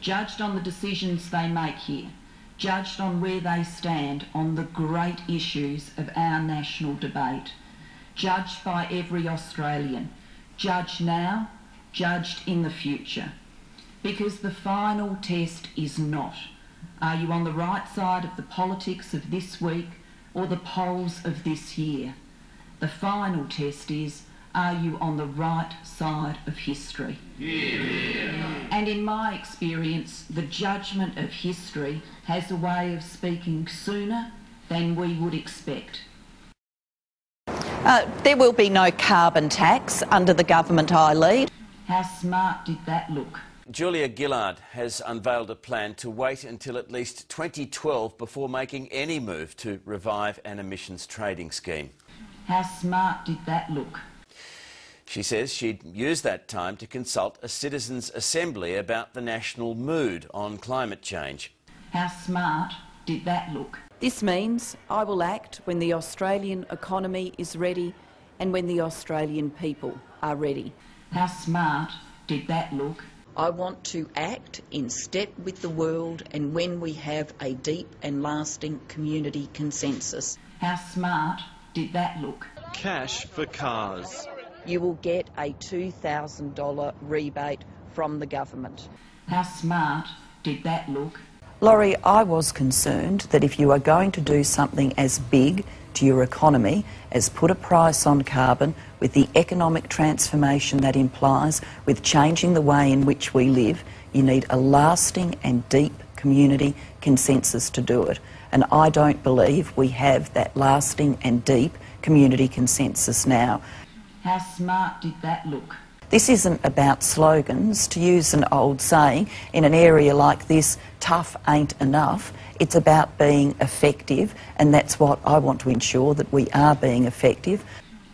judged on the decisions they make here, judged on where they stand on the great issues of our national debate, judged by every Australian, judged now, judged in the future. Because the final test is not, are you on the right side of the politics of this week or the polls of this year? The final test is, are you on the right side of history? Yeah. And in my experience, the judgment of history has a way of speaking sooner than we would expect. There will be no carbon tax under the government I lead. How smart did that look? Julia Gillard has unveiled a plan to wait until at least 2012 before making any move to revive an emissions trading scheme. How smart did that look? She says she'd use that time to consult a citizens' assembly about the national mood on climate change. How smart did that look? This means I will act when the Australian economy is ready and when the Australian people are ready. How smart did that look? I want to act in step with the world and when we have a deep and lasting community consensus. How smart did that look? Cash for cars. You will get a $2,000 rebate from the government. How smart did that look? Laurie, I was concerned that if you are going to do something as big to your economy as put a price on carbon, with the economic transformation that implies, with changing the way in which we live, you need a lasting and deep community consensus to do it. And I don't believe we have that lasting and deep community consensus now. How smart did that look? This isn't about slogans. To use an old saying, in an area like this, tough ain't enough. It's about being effective, and that's what I want to ensure, that we are being effective.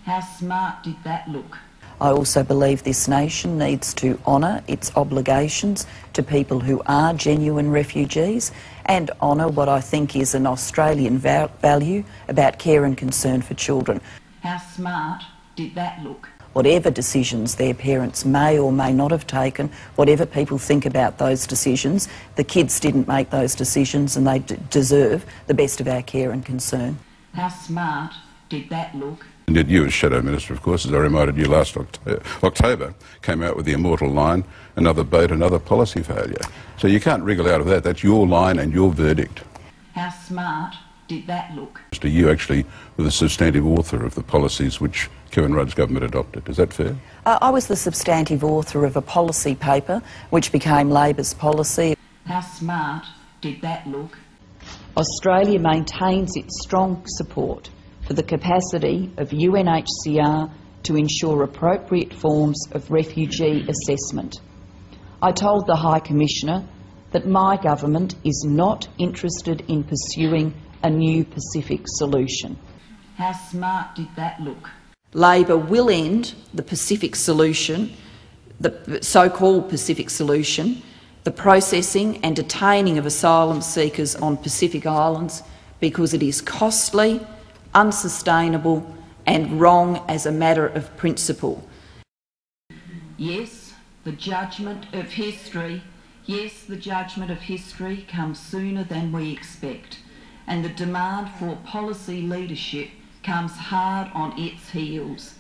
How smart did that look? I also believe this nation needs to honour its obligations to people who are genuine refugees and honour what I think is an Australian value about care and concern for children. How smart did that look? Whatever decisions their parents may or may not have taken, whatever people think about those decisions, the kids didn't make those decisions and they deserve the best of our care and concern. How smart did that look? And yet you, as Shadow Minister, of course, as I reminded you last October, came out with the immortal line, another boat, another policy failure. So you can't wriggle out of that. That's your line and your verdict. How smart did that look? You actually were the substantive author of the policies which Kevin Rudd's government adopted. Is that fair? I was the substantive author of a policy paper which became Labor's policy. How smart did that look? Australia maintains its strong support for the capacity of UNHCR to ensure appropriate forms of refugee assessment. I told the High Commissioner that my government is not interested in pursuing a new Pacific solution. How smart did that look? Labor will end the Pacific solution, the so-called Pacific solution, the processing and detaining of asylum seekers on Pacific Islands, because it is costly, unsustainable and wrong as a matter of principle. Yes, the judgment of history comes sooner than we expect, and the demand for policy leadership comes hard on its heels.